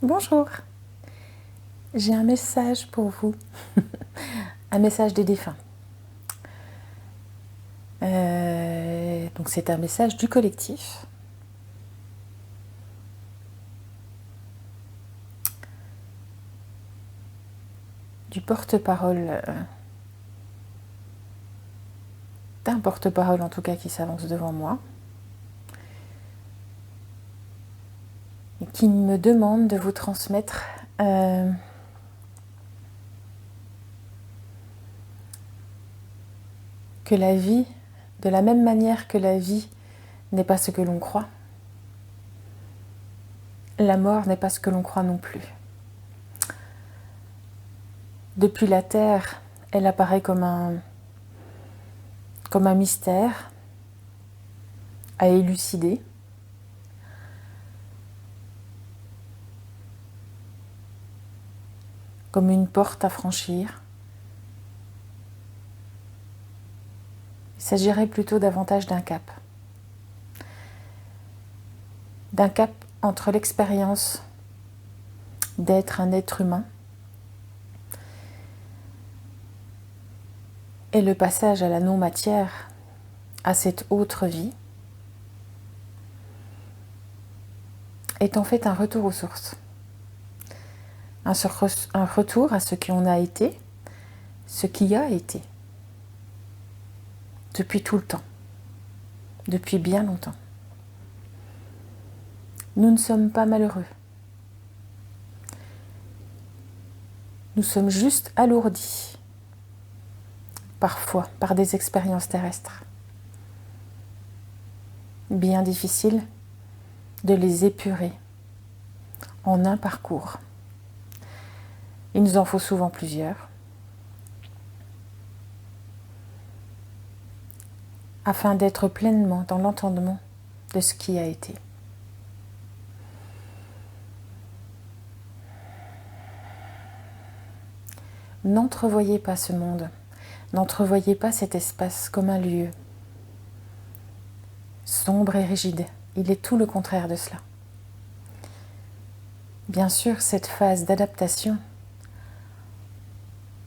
Bonjour, j'ai un message pour vous, un message des défunts. Donc c'est un message du collectif. Du porte-parole, d'un porte-parole en tout cas qui s'avance devant moi, et qui me demande de vous transmettre que la vie, de la même manière que la vie n'est pas ce que l'on croit, la mort n'est pas ce que l'on croit non plus. Depuis la Terre, elle apparaît comme un mystère à élucider. Comme une porte à franchir. Il s'agirait plutôt davantage d'un cap. D'un cap entre l'expérience d'être un être humain et le passage à la non-matière, à cette autre vie, est en fait un retour aux sources. Un retour à ce qu'on a été, ce qui a été, depuis tout le temps, depuis bien longtemps. Nous ne sommes pas malheureux. Nous sommes juste alourdis, parfois, par des expériences terrestres. Bien difficile de les épurer en un parcours. Il nous en faut souvent plusieurs, afin d'être pleinement dans l'entendement de ce qui a été. N'entrevoyez pas ce monde, n'entrevoyez pas cet espace comme un lieu sombre et rigide. Il est tout le contraire de cela. Bien sûr, cette phase d'adaptation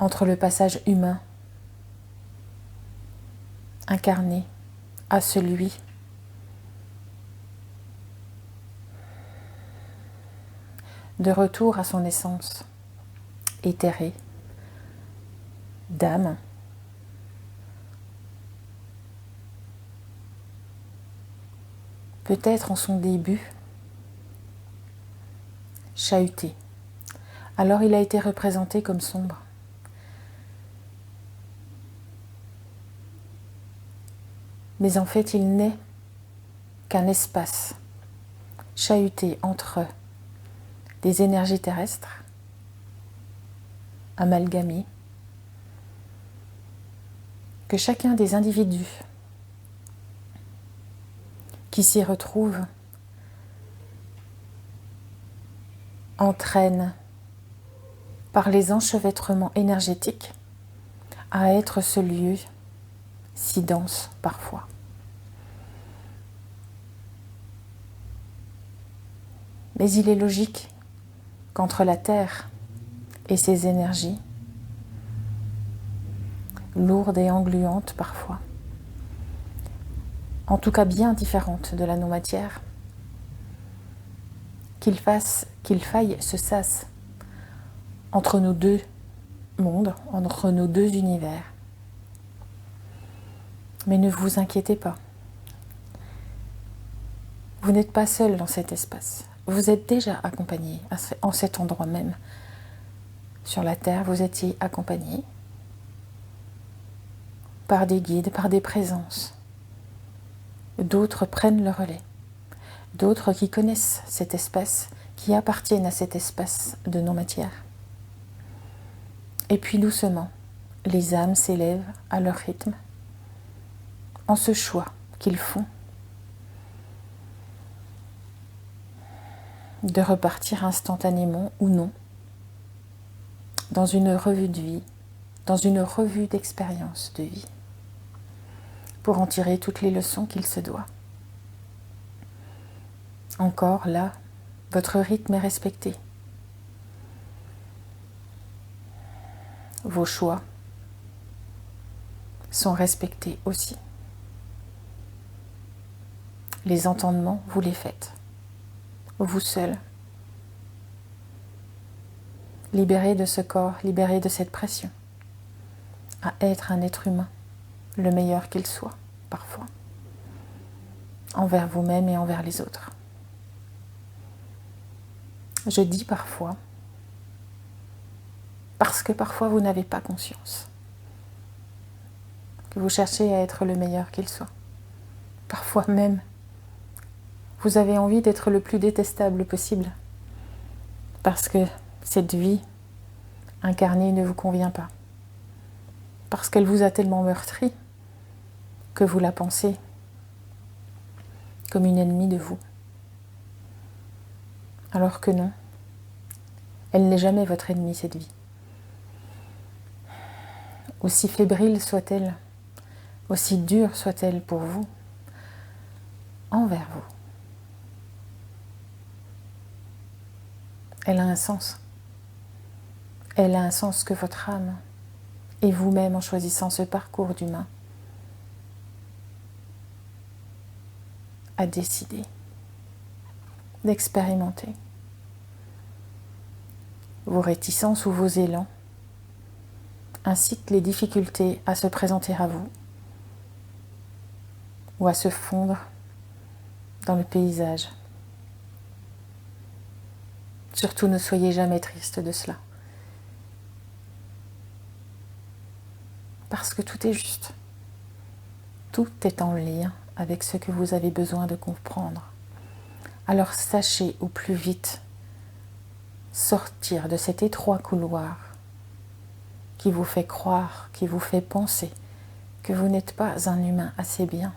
entre le passage humain incarné à celui de retour à son essence éthérée, d'âme, peut-être en son début chahuté. Alors il a été représenté comme sombre. Mais en fait, il n'est qu'un espace chahuté entre des énergies terrestres, amalgamées, que chacun des individus qui s'y retrouvent entraîne par les enchevêtrements énergétiques à être ce lieu si dense parfois. Mais il est logique qu'entre la Terre et ses énergies, lourdes et engluantes parfois, en tout cas bien différentes de la non-matière, qu'il faille ce sas entre nos deux mondes, entre nos deux univers. Mais ne vous inquiétez pas. Vous n'êtes pas seul dans cet espace. Vous êtes déjà accompagné en cet endroit même. Sur la Terre, vous étiez accompagné par des guides, par des présences. D'autres prennent le relais. D'autres qui connaissent cet espace, qui appartiennent à cet espace de non-matière. Et puis doucement, les âmes s'élèvent à leur rythme, en ce choix qu'ils font de repartir instantanément ou non dans une revue de vie, dans une revue d'expérience de vie, pour en tirer toutes les leçons qu'il se doit. Encore là, votre rythme est respecté. vos choix sont respectés aussi. Les entendements, vous les faites, vous seul. Libéré de ce corps, libéré de cette pression, à être un être humain, le meilleur qu'il soit, parfois, envers vous-même et envers les autres. Je dis parfois, parce que parfois vous n'avez pas conscience que vous cherchez à être le meilleur qu'il soit. Parfois même, vous avez envie d'être le plus détestable possible, parce que cette vie incarnée ne vous convient pas, parce qu'elle vous a tellement meurtri que vous la pensez comme une ennemie de vous. Alors que non, elle n'est jamais votre ennemie, cette vie. Aussi fébrile soit-elle, aussi dure soit-elle pour vous, envers vous. Elle a un sens. Elle a un sens que votre âme et vous-même, en choisissant ce parcours d'humain, a décidé d'expérimenter. Vos réticences ou vos élans incitent les difficultés à se présenter à vous ou à se fondre dans le paysage. Surtout, ne soyez jamais triste de cela. Parce que tout est juste. Tout est en lien avec ce que vous avez besoin de comprendre. Alors sachez au plus vite sortir de cet étroit couloir qui vous fait croire, qui vous fait penser que vous n'êtes pas un humain assez bien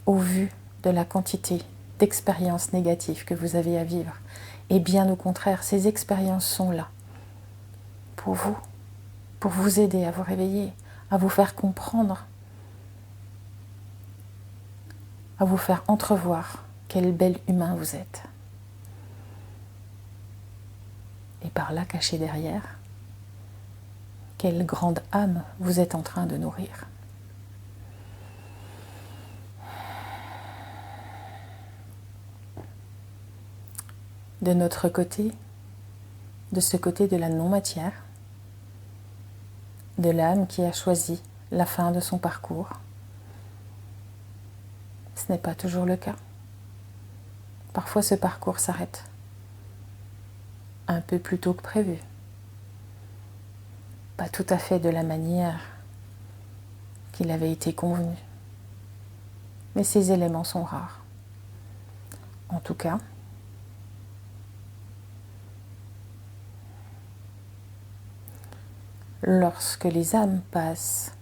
au vu de la quantité d'expériences négatives que vous avez à vivre. Et bien au contraire, ces expériences sont là pour vous aider à vous réveiller, à vous faire comprendre, à vous faire entrevoir quel bel humain vous êtes. Et par là, caché derrière, quelle grande âme vous êtes en train de nourrir. De notre côté, de ce côté de la non-matière, de l'âme qui a choisi la fin de son parcours, ce n'est pas toujours le cas. Parfois, ce parcours s'arrête un peu plus tôt que prévu. Pas tout à fait de la manière qu'il avait été convenu. Mais ces éléments sont rares. En tout cas, lorsque les âmes passent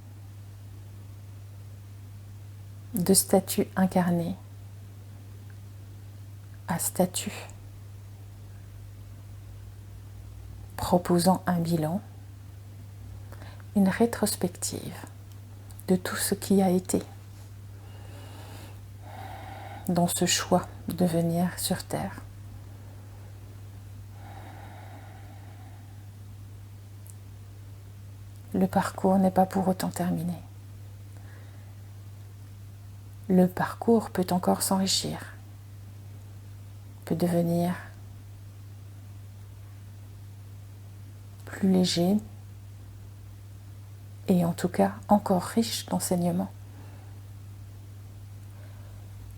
de statut incarné à statut proposant un bilan, une rétrospective de tout ce qui a été dans ce choix de venir sur Terre. Le parcours n'est pas pour autant terminé. Le parcours peut encore s'enrichir, peut devenir plus léger et en tout cas encore riche d'enseignements.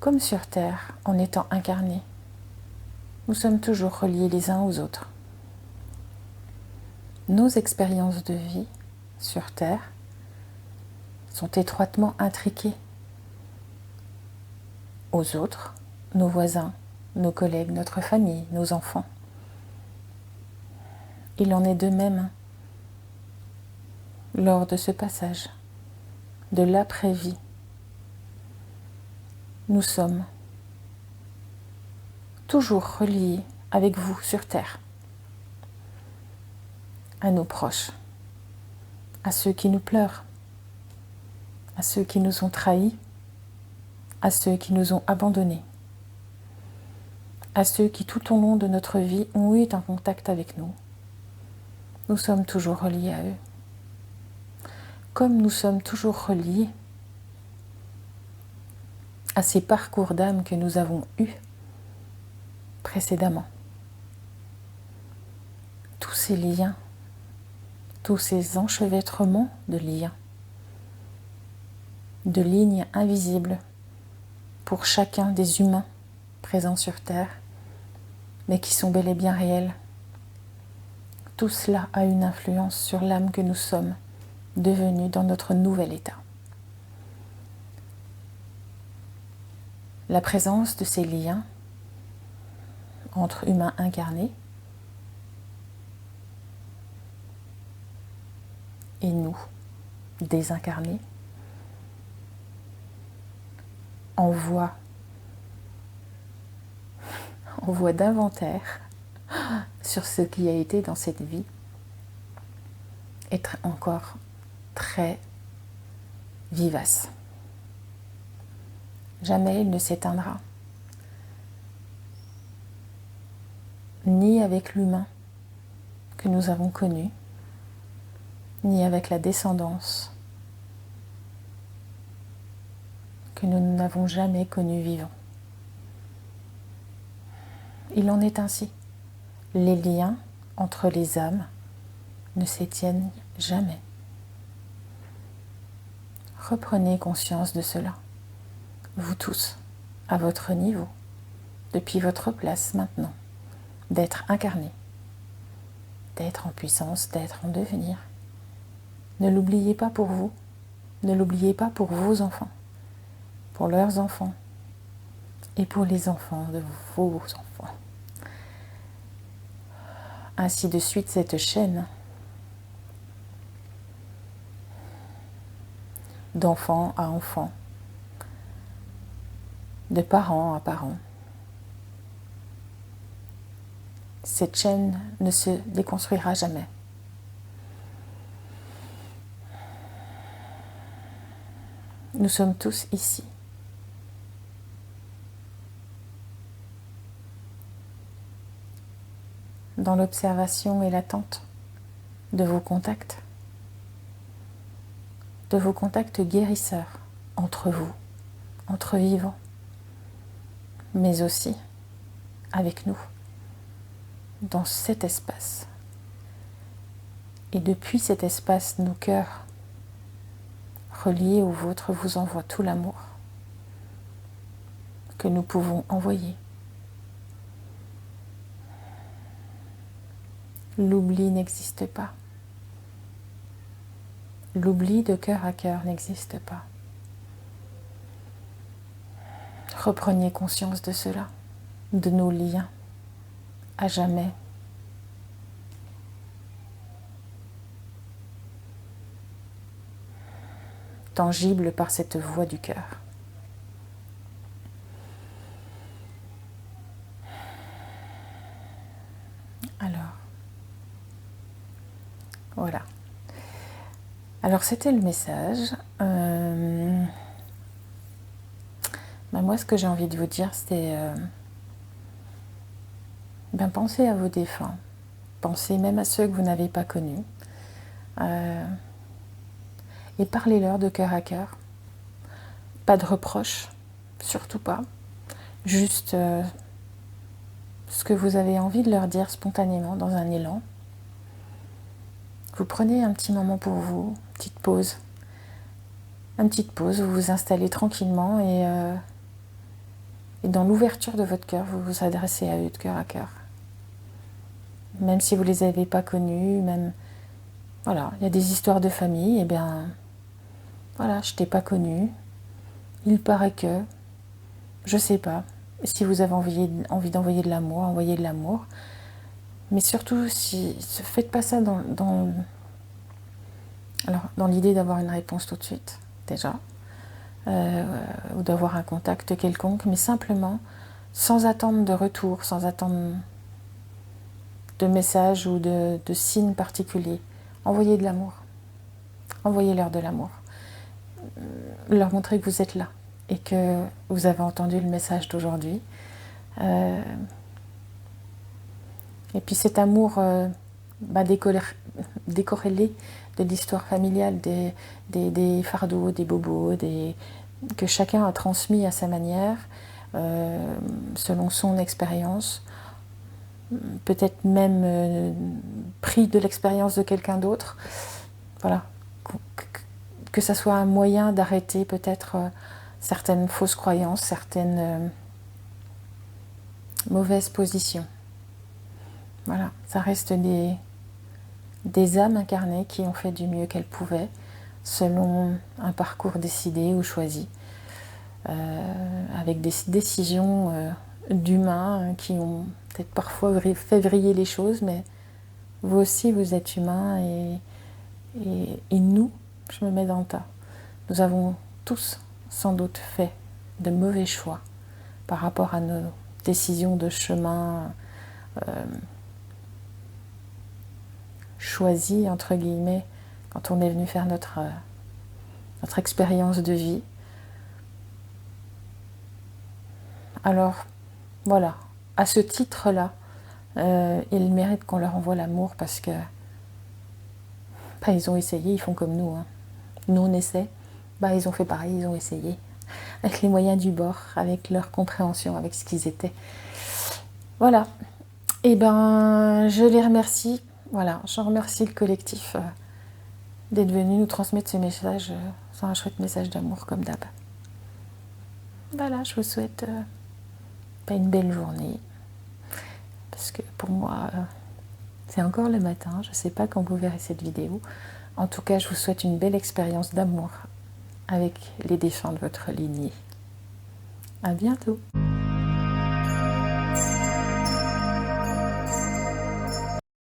Comme sur Terre, en étant incarnés, nous sommes toujours reliés les uns aux autres. Nos expériences de vie sur Terre sont étroitement intriquées aux autres, nos voisins, nos collègues, notre famille, nos enfants. Il en est de même lors de ce passage, de l'après-vie. Nous sommes toujours reliés avec vous sur Terre, à nos proches, à ceux qui nous pleurent, à ceux qui nous ont trahis, à ceux qui nous ont abandonnés, à ceux qui tout au long de notre vie ont eu un contact avec nous. Nous sommes toujours reliés à eux. comme nous sommes toujours reliés à ces parcours d'âme que nous avons eus précédemment. Tous ces liens, tous ces enchevêtrements de liens, de lignes invisibles pour chacun des humains présents sur Terre, mais qui sont bel et bien réels. Tout cela a une influence sur l'âme que nous sommes devenus dans notre nouvel état. La présence de ces liens entre humains incarnés et nous, désincarnés, envoie d'inventaire sur ce qui a été dans cette vie est encore très vivace. Jamais il ne s'éteindra, ni avec l'humain que nous avons connu, ni avec la descendance que nous n'avons jamais connu vivant. Il en est ainsi. Les liens entre les âmes ne s'étiennent jamais. Reprenez conscience de cela, vous tous, à votre niveau, depuis votre place maintenant, d'être incarné, d'être en puissance, d'être en devenir. Ne l'oubliez pas pour vous, ne l'oubliez pas pour vos enfants, pour leurs enfants et pour les enfants de vos enfants. Ainsi de suite, cette chaîne d'enfant à enfant, de parent à parent. Cette chaîne ne se déconstruira jamais. Nous sommes tous ici. Dans l'observation et l'attente de vos contacts guérisseurs entre vous, entre vivants, mais aussi avec nous, dans cet espace. Et depuis cet espace, nos cœurs reliés au vôtre vous envoient tout l'amour que nous pouvons envoyer. L'oubli n'existe pas. L'oubli de cœur à cœur n'existe pas. Reprenez conscience de cela, de nos liens à jamais. Tangibles par cette voix du cœur. Alors, voilà. Alors c'était le message. Moi, ce que j'ai envie de vous dire, c'est pensez à vos défunts. Pensez même à ceux que vous n'avez pas connus. Et parlez-leur de cœur à cœur. Pas de reproches, surtout pas. Juste ce que vous avez envie de leur dire spontanément dans un élan. Vous prenez un petit moment pour vous, une petite pause. Vous vous installez tranquillement et dans l'ouverture de votre cœur, vous vous adressez à eux de cœur à cœur. Même si vous ne les avez pas connus, même... Voilà, il y a des histoires de famille, voilà, je t'ai pas connu. Il paraît que... Je sais pas. Si vous avez envie d'envoyer de l'amour, envoyez de l'amour. Mais surtout, faites pas ça dans l'idée d'avoir une réponse tout de suite, déjà, ou d'avoir un contact quelconque, mais simplement, sans attendre de retour, sans attendre de message ou de signe particulier. Envoyez de l'amour. Envoyez-leur de l'amour. Leur montrer que vous êtes là et que vous avez entendu le message d'aujourd'hui. Et puis cet amour décorrélés de l'histoire familiale, des fardeaux, des bobos, que chacun a transmis à sa manière, selon son expérience, peut-être même pris de l'expérience de quelqu'un d'autre. Voilà, que ça soit un moyen d'arrêter peut-être certaines fausses croyances, certaines mauvaises positions. Voilà, ça reste des âmes incarnées qui ont fait du mieux qu'elles pouvaient, selon un parcours décidé ou choisi, avec des décisions d'humains qui ont peut-être parfois fait vriller les choses, mais vous aussi, vous êtes humain et nous, je me mets dans le tas. Nous avons tous sans doute fait de mauvais choix par rapport à nos décisions de chemin choisies, entre guillemets, quand on est venu faire notre expérience de vie. Alors, voilà, à ce titre-là, ils méritent qu'on leur envoie l'amour parce que ils ont essayé, ils font comme nous. Hein. Nous, on essaie, ils ont fait pareil, ils ont essayé, avec les moyens du bord, avec leur compréhension, avec ce qu'ils étaient. Voilà. Et je les remercie. Voilà, je remercie le collectif d'être venu nous transmettre ce message, un chouette message d'amour comme d'hab. Voilà, je vous souhaite une belle journée. Parce que pour moi, c'est encore le matin. Je ne sais pas quand vous verrez cette vidéo. En tout cas, je vous souhaite une belle expérience d'amour avec les défunts de votre lignée. À bientôt.